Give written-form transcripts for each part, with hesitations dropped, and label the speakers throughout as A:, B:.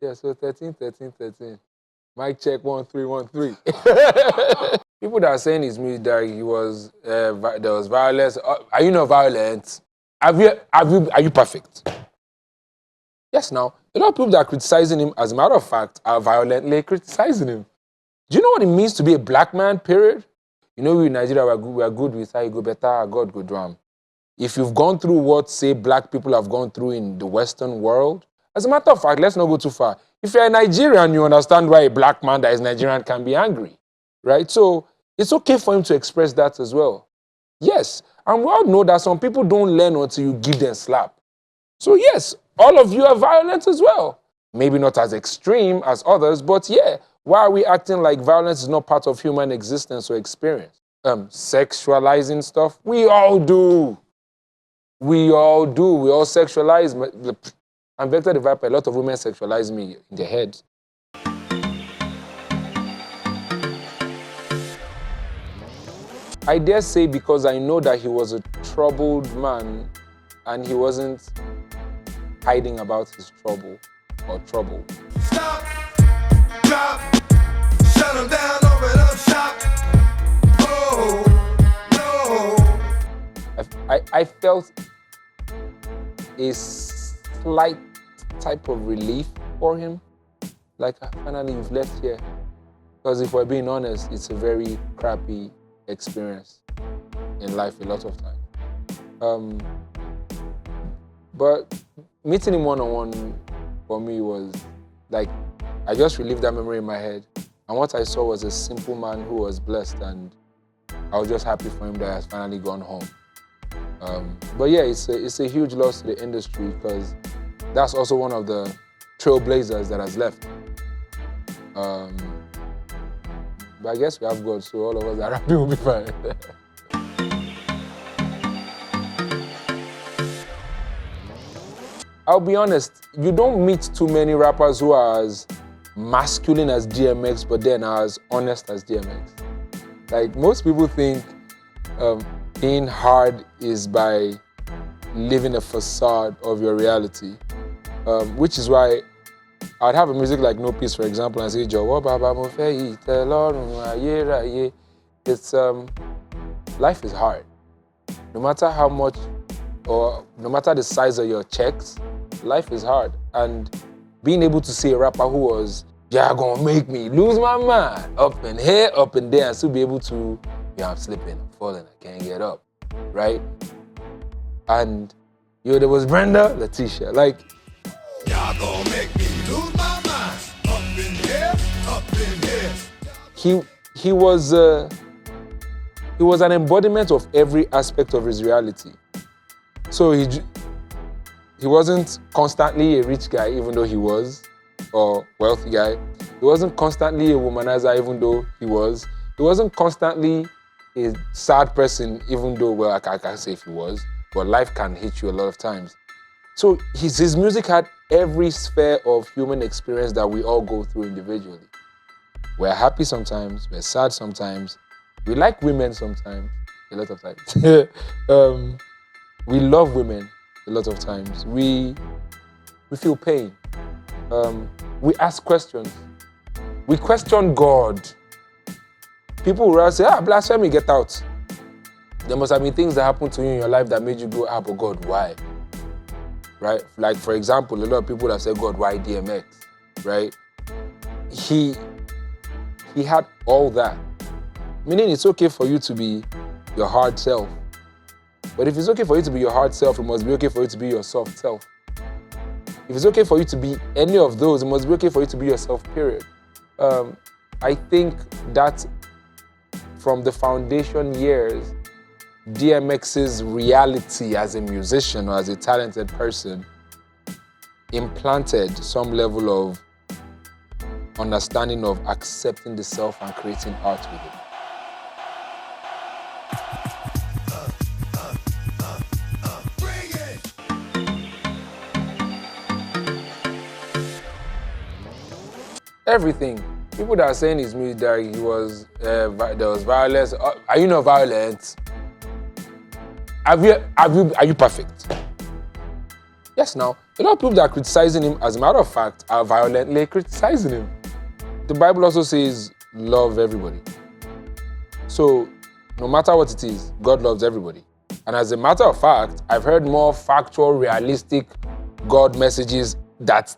A: Yeah, so 13, 13, 13. Mic check 1313. People that are saying his music that he was there was violence. Are you not violent? Are you perfect? Yes. Now a lot of people that are criticizing him, as a matter of fact, are violently criticizing him. Do you know what it means to be a black man? Period. You know, we in Nigeria we are good with how you go better, God go drum. If you've gone through what, say, black people have gone through in the Western world, as a matter of fact, let's not go too far. If you're a Nigerian, you understand why a black man that is Nigerian can be angry, right? So it's okay for him to express that as well. Yes, and we all know that some people don't learn until you give them slap. So yes, all of you are violent as well. Maybe not as extreme as others, but yeah, why are we acting like violence is not part of human existence or experience? Sexualizing stuff, we all do. We all do. We all sexualize. I'm Vector the Viper. A lot of women sexualize me in their head. I dare say because I know that he was a troubled man and he wasn't hiding about his trouble or trouble.
B: Stop, drop, shut him down, open up shop. Oh, no.
A: I felt a slight type of relief for him. Like, finally, you've left here. Because if we're being honest, it's a very crappy experience in life a lot of times. But meeting him one-on-one for me was like, I just relived that memory in my head. And what I saw was a simple man who was blessed, and I was just happy for him that he has finally gone home. But yeah, it's a huge loss to the industry because that's also one of the trailblazers that has left. But I guess we have God, so all of us are happy, will be fine. I'll be honest, you don't meet too many rappers who are as masculine as DMX, but then are as honest as DMX. Like, most people think being hard is by living a facade of your reality, which is why I'd have a music like No Peace, for example, and say, Jọ̀wọ́ bàbá mo fẹ́ ìtẹ́lọ́rùn ayérayé. It's, life is hard. No matter how much, or no matter the size of your checks, life is hard. And being able to see a rapper who was, you're gonna make me lose my mind, up and here, up and there, and still be able to, I'm slipping, I'm falling, I can't get up, right? And, there was Brenda, Letitia, like,
B: Y'all gonna make me lose my mind. Up in here, up in here.
A: He was an embodiment of every aspect of his reality. So he wasn't constantly a rich guy, even though he was, or wealthy guy. He wasn't constantly a womanizer, even though he was. He wasn't constantly a sad person, even though, well, I can't say if he was, but life can hit you a lot of times. So his music had every sphere of human experience that we all go through individually. We're happy sometimes, we're sad sometimes, we like women sometimes, a lot of times. We love women a lot of times. We feel pain. We ask questions. We question God. People will say, blasphemy, get out. There must have been things that happened to you in your life that made you go, but God, why? Right? Like, for example, a lot of people have said, God, why DMX? Right? He had all that. Meaning it's okay for you to be your hard self. But if it's okay for you to be your hard self, it must be okay for you to be your soft self. If it's okay for you to be any of those, it must be okay for you to be yourself, period. I think that from the foundation years, DMX's reality as a musician or as a talented person implanted some level of understanding of accepting the self and creating art with it. Everything. People that are saying his music that he was there was violence. Are you not violent? Are you perfect? Yes, now, a lot of people that are criticizing him, as a matter of fact, are violently criticizing him. The Bible also says, love everybody. So, no matter what it is, God loves everybody. And as a matter of fact, I've heard more factual, realistic God messages that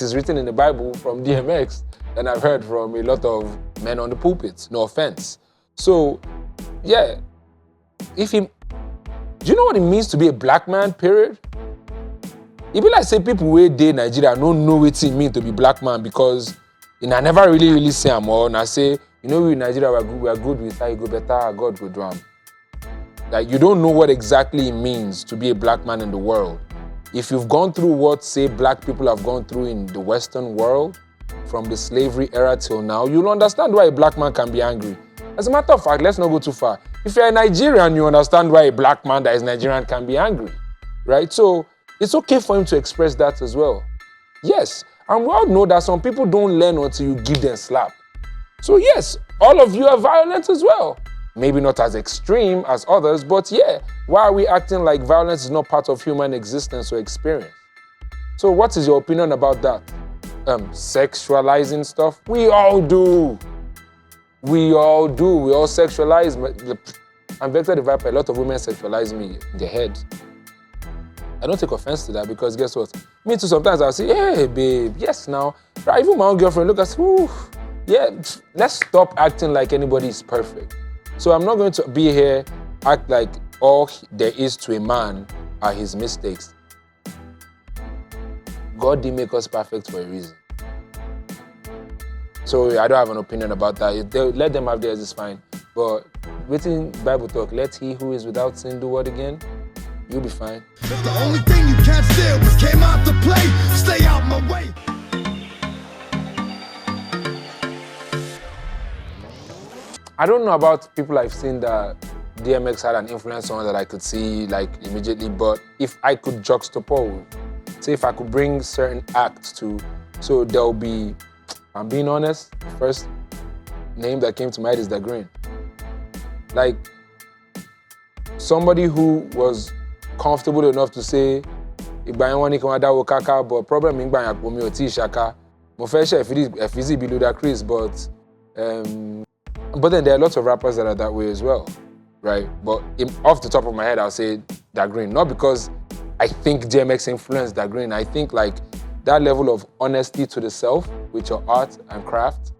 A: is written in the Bible from DMX than I've heard from a lot of men on the pulpit. No offense. So, yeah, do you know what it means to be a black man, period? It be like say people wey dey Nigeria don't know wetin it mean to be black man because I never really say am or I say, we in Nigeria we are good with how you go better, God go do am. Like you don't know what exactly it means to be a black man in the world. If you've gone through what, say, black people have gone through in the Western world, from the slavery era till now, you'll understand why a black man can be angry. As a matter of fact, let's not go too far. If you're a Nigerian, you understand why a black man that is Nigerian can be angry, right? So it's okay for him to express that as well. Yes, and we all know that some people don't learn until you give them slap. So yes, all of you are violent as well. Maybe not as extreme as others, but yeah, why are we acting like violence is not part of human existence or experience? So what is your opinion about that? Sexualizing stuff? We all do. We all sexualize. I'm Vector the Viper. A lot of women sexualize me in their head. I don't take offense to that because guess what? Me too, sometimes I'll say, hey, babe, yes, now. Right, even my own girlfriend, look at, yeah, let's stop acting like anybody is perfect. So I'm not going to be here, act like all there is to a man are his mistakes. God didn't make us perfect for a reason. So I don't have an opinion about that. Let them have theirs, it's fine. But within Bible talk, let he who is without sin do what again? You'll be fine.
B: The only thing you can't steal was came out to play. Stay out my way.
A: I don't know about people I've seen that DMX had an influence on that I could see like immediately, but if I could juxtapose, say if I could bring certain acts to, so there'll be, I'm being honest, the first name that came to mind is Da Green. Like, somebody who was comfortable enough to say, but problem in Shaka, Mofe be Ludacris, but then there are lots of rappers that are that way as well, right? But off the top of my head, I'll say Da Green. Not because I think DMX influenced Da Green. I think like that level of honesty to the self with your art and craft,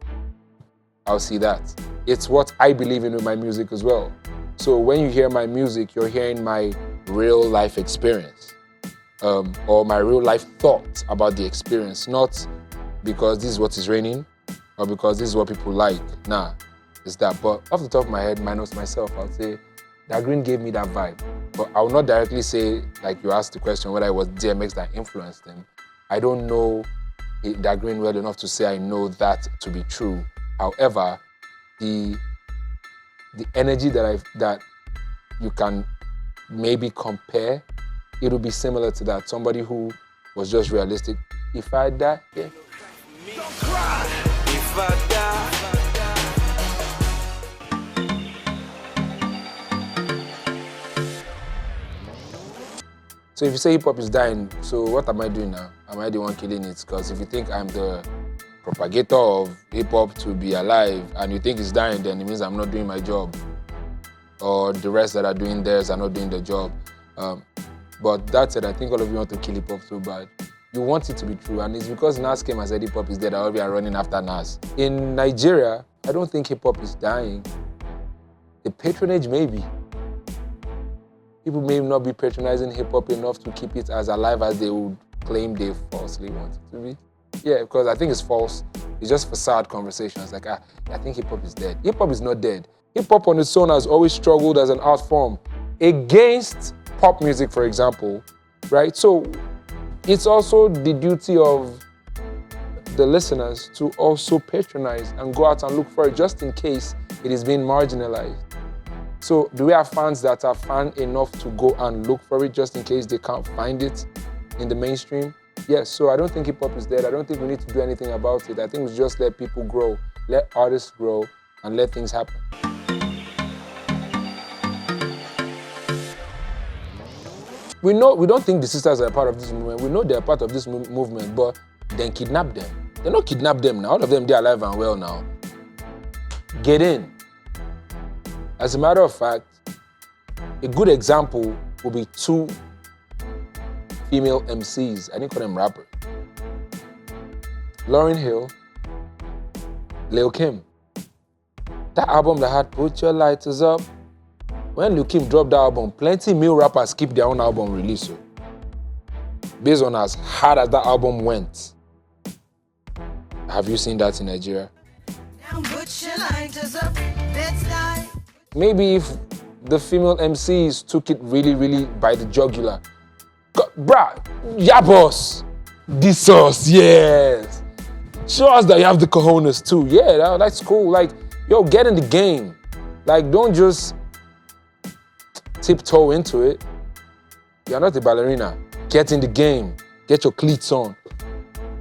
A: I'll see that. It's what I believe in with my music as well. So when you hear my music, you're hearing my real life experience or my real life thoughts about the experience, not because this is what is raining or because this is what people like. Nah. Is that, but off the top of my head, minus myself, I'll say Da Green gave me that vibe. But I will not directly say, like you asked the question, whether it was DMX that influenced him. I don't know Da Green well enough to say I know that to be true. However, the energy that you can maybe compare, it'll be similar to that. Somebody who was just realistic. If I die, yeah.
B: Don't cry. If I die.
A: So if you say hip-hop is dying, so what am I doing now? Am I the one killing it? Because if you think I'm the propagator of hip-hop to be alive and you think it's dying, then it means I'm not doing my job. Or the rest that are doing theirs are not doing their job. But that said, I think all of you want to kill hip-hop so bad. You want it to be true, and it's because Nas came and said hip-hop is dead, all of you are running after Nas. In Nigeria, I don't think hip-hop is dying. The patronage, maybe. People may not be patronizing hip-hop enough to keep it as alive as they would claim they falsely want it to be. Yeah, because I think it's false. It's just facade conversations. Like, I think hip-hop is dead. Hip-hop is not dead. Hip-hop on its own has always struggled as an art form against pop music, for example, right? So it's also the duty of the listeners to also patronize and go out and look for it just in case it is being marginalized. So do we have fans that are fan enough to go and look for it just in case they can't find it in the mainstream? Yes, so I don't think hip-hop is dead. I don't think we need to do anything about it. I think we just let people grow, let artists grow, and let things happen. we don't think the sisters are part of this movement. We know they're part of this movement, but then kidnap them. They don't kidnap them now. All of them, they're alive and well now. Get in. As a matter of fact, a good example will be 2 female MCs. I didn't call them rappers. Lauryn Hill, Lil Kim. That album that had Put Your Lighters Up, when Lil Kim dropped that album, plenty male rappers skipped their own album release. So, based on as hard as that album went. Have you seen that in Nigeria?
B: Now put your lighters up, let's die.
A: Maybe if the female MCs took it really, really by the jugular. Bruh, yeah, boss. This us, yes. Show us that you have the cojones too. Yeah, that's cool. Like, yo, get in the game. Like, don't just tiptoe into it. You're not a ballerina. Get in the game. Get your cleats on.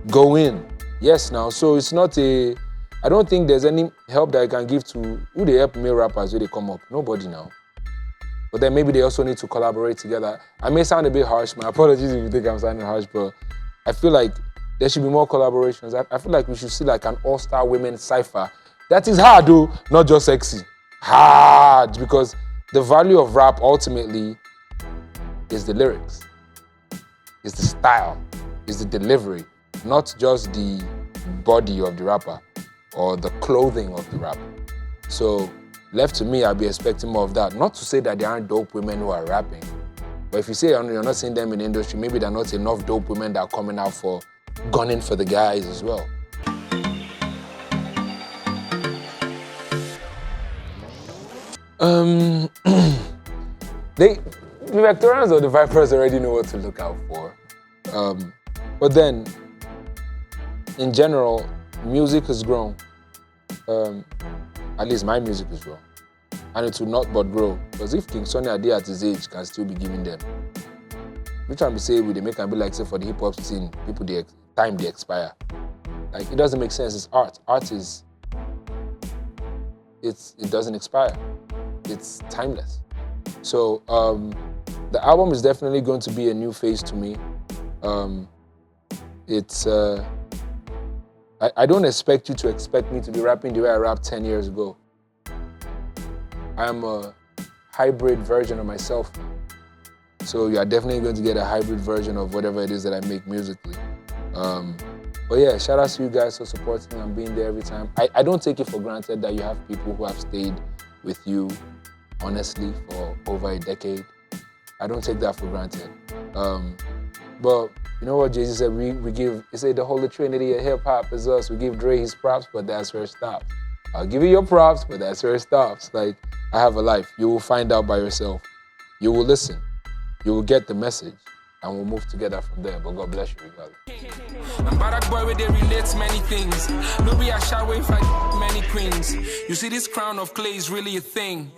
A: Go in. Yes, now. So it's not a... I don't think there's any help that I can give to... Who they help male rappers when they come up? Nobody now. But then maybe they also need to collaborate together. I may sound a bit harsh. My apologies if you think I'm sounding harsh, but I feel like there should be more collaborations. I feel like we should see like an all-star women cypher. That is hard though, not just sexy. Hard, because the value of rap ultimately is the lyrics, is the style, is the delivery, not just the body of the rapper or the clothing of the rapper. So left to me, I'll be expecting more of that. Not to say that there aren't dope women who are rapping, but if you say you're not seeing them in the industry, maybe there are not enough dope women that are coming out for gunning for the guys as well. The Victorians or the Vipers already know what to look out for. But then, in general, music has grown. At least my music has grown. And it will not but grow. Because if King Sonny Ade at his age can still be giving them, which one be say they make and be like, say for the hip hop scene, people time they expire. Like, it doesn't make sense. It's art. Art is, it doesn't expire. It's timeless. So the album is definitely going to be a new phase to me. I don't expect you to expect me to be rapping the way I rapped 10 years ago. I am a hybrid version of myself now. So you are definitely going to get a hybrid version of whatever it is that I make musically. But yeah, shout out to you guys for supporting and being there every time. I don't take it for granted that you have people who have stayed with you, honestly, for over a decade. I don't take that for granted. But you know what Jay-Z said? He said the Holy Trinity of hip hop is us. We give Dre his props, but that's where it stops. I'll give you your props, but that's where it stops. Like, I have a life. You will find out by yourself. You will listen. You will get the message, and we'll move together from there. But God bless you regardless.
C: I'm Barack boy where they relate many things. Maybe I shall wait for many queens. You see this crown of clay is really a thing.